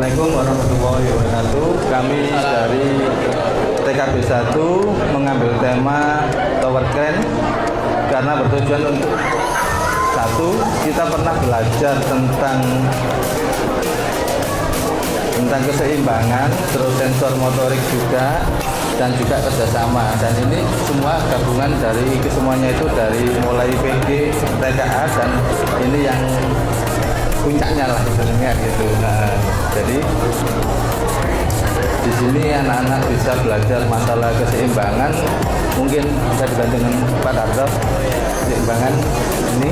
Assalamualaikum warahmatullahi wabarakatuh. Kami dari TKB 1 mengambil tema Tower Crane karena bertujuan untuk satu, kita pernah belajar tentang keseimbangan, terus sensor motorik juga, dan juga kerjasama. Dan ini semua gabungan dari semuanya itu dari mulai PD, TKA, dan ini yang puncaknya lah sebenarnya gitu. Nah, jadi di sini anak-anak bisa belajar masalah keseimbangan. Mungkin bisa dibantu dengan Pak Darto. Keseimbangan ini.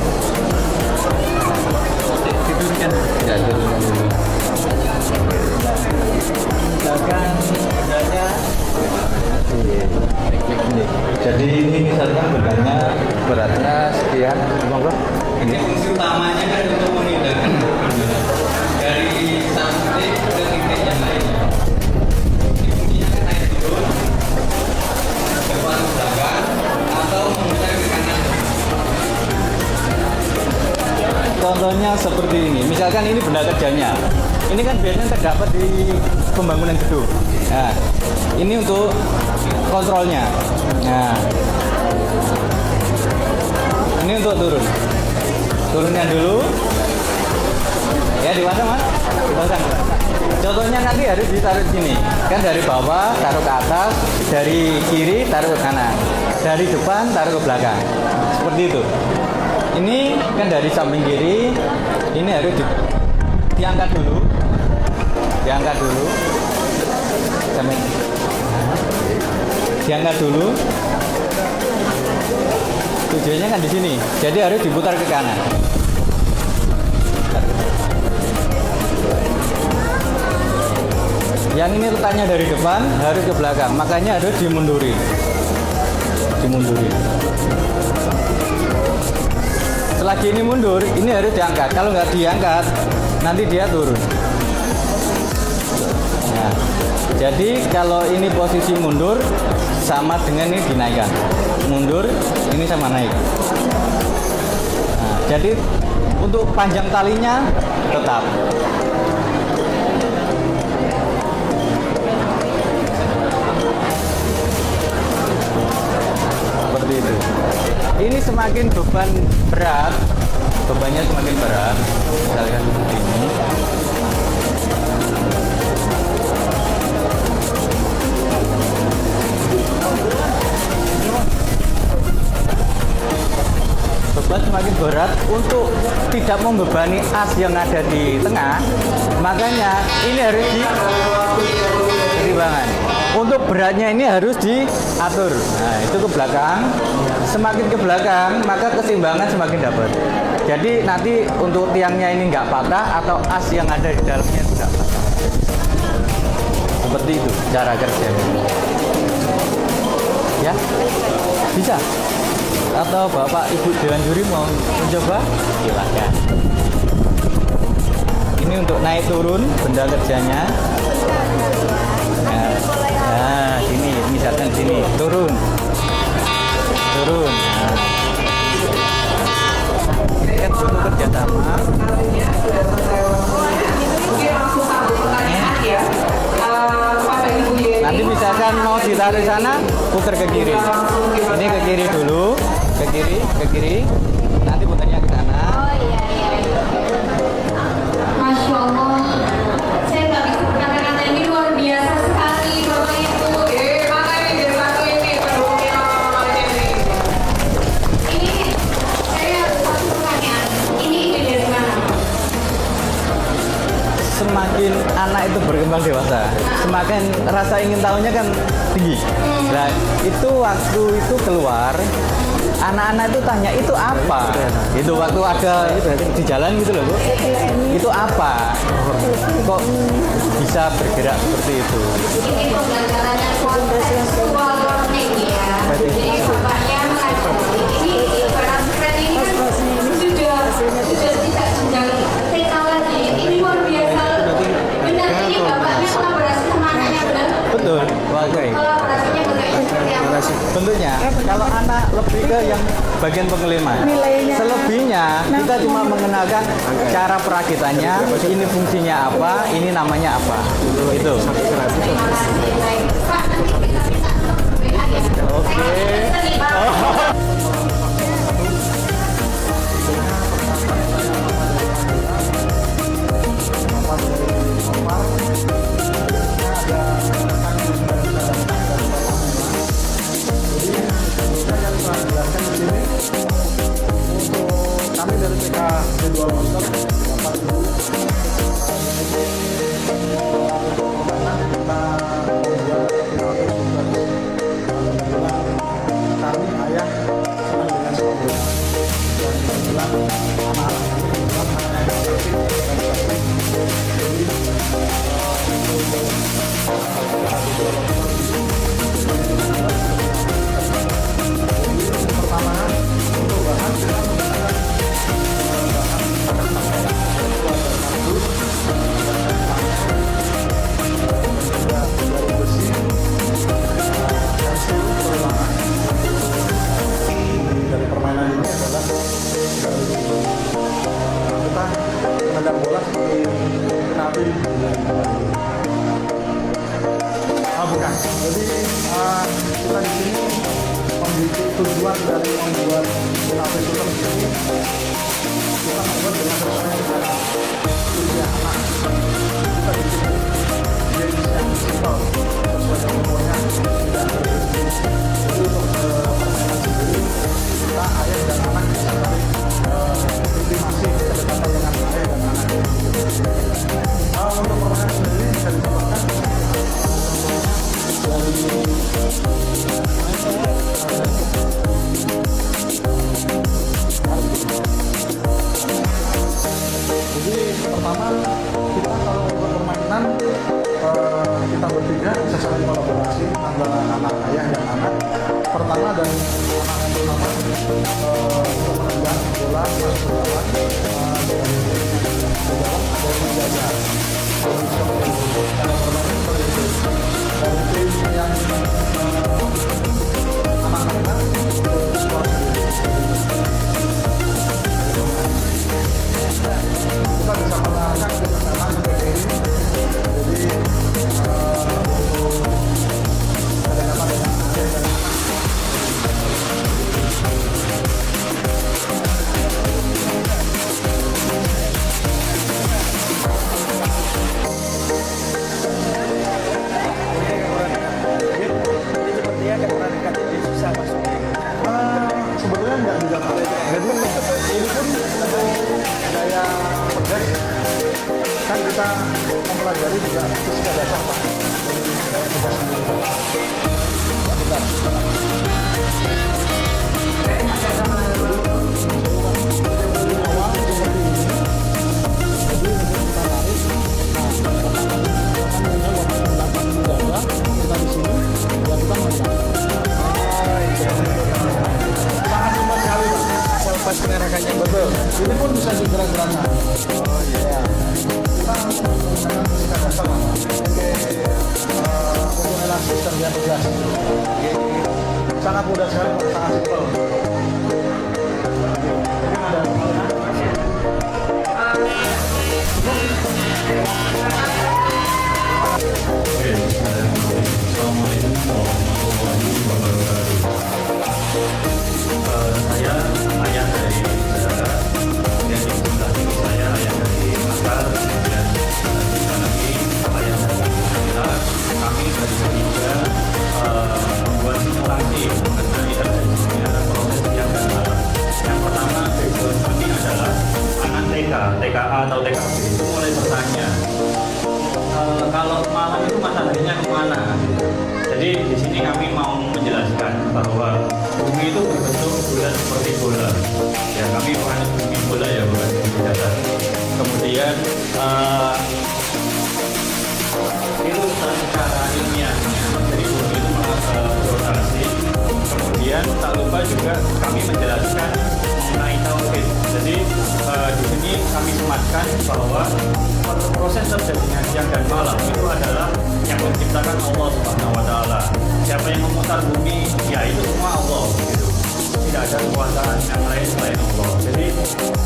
Tidurkan. Ya, tidurkan dulu. Misalkan bendanya ini. Jadi ini misalkan bendanya beratnya sekian, monggo. Ini fungsi utamanya kan untuk memindahkan dari satu titik ke titik yang lainnya. Ini fungsinya kan naik turun, depan belakang, atau memutar ke kanan. Contohnya seperti ini, misalkan ini benda kerjanya. Ini kan biasanya terdapat di pembangunan gedung. Nah, ini untuk kontrolnya. Nah, ini untuk turun. Turunnya dulu. Ya, dipasang mas. Dipasang. Contohnya nanti harus ditaruh di sini. Kan dari bawah taruh ke atas, dari kiri taruh ke kanan, dari depan taruh ke belakang. Seperti itu. Ini kan dari samping kiri, ini harus diangkat dulu. Diangkat dulu. Sampai diangkat dulu. Tujuannya kan di sini. Jadi harus diputar ke kanan. Yang ini letaknya dari depan harus ke belakang. Makanya harus dimundurin. Dimundurin. Selagi ini mundur, ini harus diangkat. Kalau nggak diangkat, nanti dia turun. Nah, jadi kalau ini posisi mundur, sama dengan ini dinaikkan. Mundur, ini sama naik. Nah, jadi untuk panjang talinya tetap. Seperti itu. Ini semakin beban berat, bebannya semakin berat. Misalkan seperti ini. Beban semakin berat untuk tidak membebani as yang ada di tengah, makanya ini harus keseimbangan. Untuk beratnya ini harus diatur. Nah, itu ke belakang. Semakin ke belakang, maka keseimbangan semakin dapat. Jadi nanti untuk tiangnya ini nggak patah atau as yang ada di dalamnya tidak patah. Seperti itu cara kerjanya. Ya, bisa. Atau Bapak Ibu Dewan Juri mau mencoba? Silakan. Ini untuk naik turun benda kerjanya. Nah, sini misalkan sini turun. Turun. Nah. Ini kan butuh kerjasama. Nanti misalkan mau ditarik sana, putar ke kiri. Ini ke kiri dulu, ke kiri. Nanti putarnya ke sana. Oh iya. Masya Allah. Saya nggak bisa kata-kata ini luar biasa sekali, Bapak Ibu. Makanya jadi satu ini pendukungnya ini. Ini saya harus satu pertanyaan. Ini ide dari mana? Semakin anak itu berkembang dewasa, semakin rasa ingin tahunya kan tinggi. Nah, itu waktu itu keluar, anak-anak itu tanya itu apa? Itu waktu ada di jalan gitu loh, Bu. Itu apa? Kok bisa bergerak seperti itu? Ini pembelajarannya seksual learning ya. Jadi bapaknya ini barang keren ini kan sudah tidak jenjang TK lagi. Ini luar biasa. Benar ini bapaknya kolaborasi sama anaknya benar? Betul, oke. Kolaborasinya benar. seperti apa? Bentuknya, kalau anak lebih ke yang bagian pengeliman. Nilainya. Selebihnya kita cuma mengenalkan cara perakitannya, ini fungsinya apa, ini namanya apa. Itu. Terima kasih. Baik. Pak, nanti kita minta nomor WA ya. Oke. Seni, Pak. Kami dari TK D2 Monster dapat ibu kami ayah senang dengan sepak bola dan kebetulan anak-anak kami kebetulan anak yang aktif dan baik. Jadi pertama untuk bahan kita menggunakan bahan dari besi dan seluruh perlahan dari permainan ini adalah kita menendang bola seperti penalti. Bukan. Jadi kita di sini tujuan dari membuat penalti shooter ini kita membuat dengan cara usia anak kita di sini jenis yang simpel sesuai dengan umurnya tidak berhenti. Jadi untuk permainan sendiri kita ayah dan anak bisa saling intimasi kedekatan dengan ayah dan anak. Untuk permainan sendiri bisa disebutkan jadi pertama kita kalau untuk permainan kita bertiga bisa saling kolaborasi antara anak ayah dan anak. Pertama dan anak yang pertama untuk menendang bola masuk ke lawan dengan di dalam ada yang menjaga. Cara permainan seperti itu. Dari tim yang anak-anak kita bisa mengarahkan kesenangan seperti ini. Jadi untuk kadang-kadang dengan ayah dan anak. Sebetulnya nggak juga Pak. Jadi ini pun gaya pedek kan kita mempelajari juga fisika dasar Pak. Jadi gaya pedek sendiri. Awal seperti ini. Jadi untuk kita tarik, kita di sini ya kita menang. Pas pengarahannya betul. Ini pun bisa digerak-gerakkan. Oh iya. Kita menggunakan fisika dasar lah. Untuk elastis terbiar tegas. Sangat mudah sekali, sangat simpel. Mungkin ada Assalamualaikum warahmatullahi wabarakatuh. Saya ayah dari saudara, kemudian di sebelah kiri saya ayah dari Makassar, kemudian di sana lagi ayah dari Manila. Kami dari ketiga membuat simulasi mengenai terjadinya proses siang dan malam. Yang pertama background kami adalah anak TK, TKA atau TKB itu mulai bertanya kalau malam itu mataharinya kemana? Jadi di sini kami mau menjelaskan bahwa bumi itu berbentuk bulat seperti bola. Ya kami bukan bumi bola ya, bukan bumi datar. Kemudian itu secara ilmiahnya, jadi bumi itu berotasi. Kemudian tak lupa juga kami menjelaskan mengenai tauhid. Jadi di sini kami sematkan bahwa proses terjadinya siang dan malam itu adalah yang menciptakan Allah Subhanahu wa Ta'ala. siapa yang memutar bumi, ya itu semua Allah gitu. Tidak ada kekuasaan yang lain selain Allah. Jadi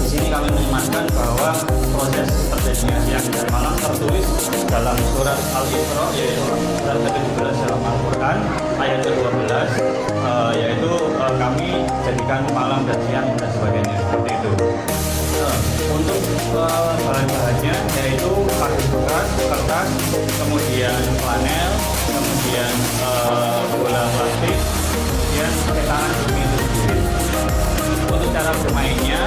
di sini kami menyematkan bahwa proses terjadinya siang dan malam tertulis dalam surat Al-Isra, yaitu surat ke-17 dalam Al-Quran ayat ke-12, yaitu kami jadikan malam dan siang dan sebagainya seperti itu. Untuk bahan-bahannya yaitu kardus bekas, kertas, kemudian flanel, kemudian bola plastik, kemudian cetakan bumi itu sendiri. Untuk cara bermainnya,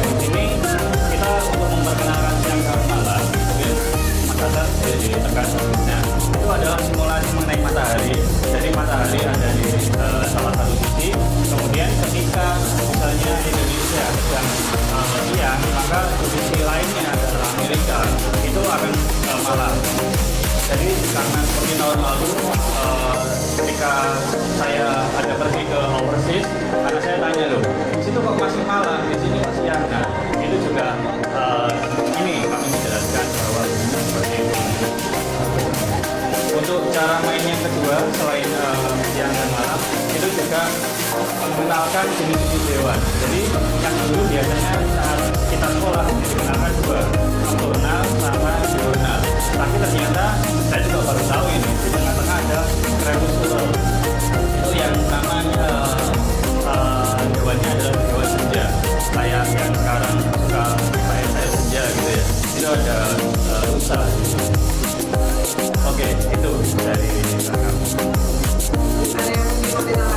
di sini kita untuk memperkenalkan siang dan malam, mungkin Mas Atas jadi tekan. Nah, itu adalah simulasi mengenai matahari. Jadi matahari ada di salah satu sisi, kemudian ketika misalnya Indonesia sedang siang, maka di sisi lainnya adalah Amerika, itu akan malam. Jadi karena seperti tahun lalu ketika saya ada pergi ke overseas, karena saya tanya loh, di situ kok masih malam, di sini masih siang. Nah, itu juga ini kami menjelaskan bahwa seperti itu. Untuk cara main yang kedua selain siang dan malam, itu juga mengenalkan jenis-jenis hewan. Jadi yang dulu biasanya saat kita sekolah dikenalkan dua, nocturnal sama diurnal. Tapi ternyata saya juga baru tahu ini di tengah-tengah ada crepuscular. Itu yang namanya hewannya adalah hewan senja. Kayak yang sekarang suka saya senja gitu ya. Itu ada rusa. Oke, itu dari belakang. Ada yang mungkin mau ditambahkan?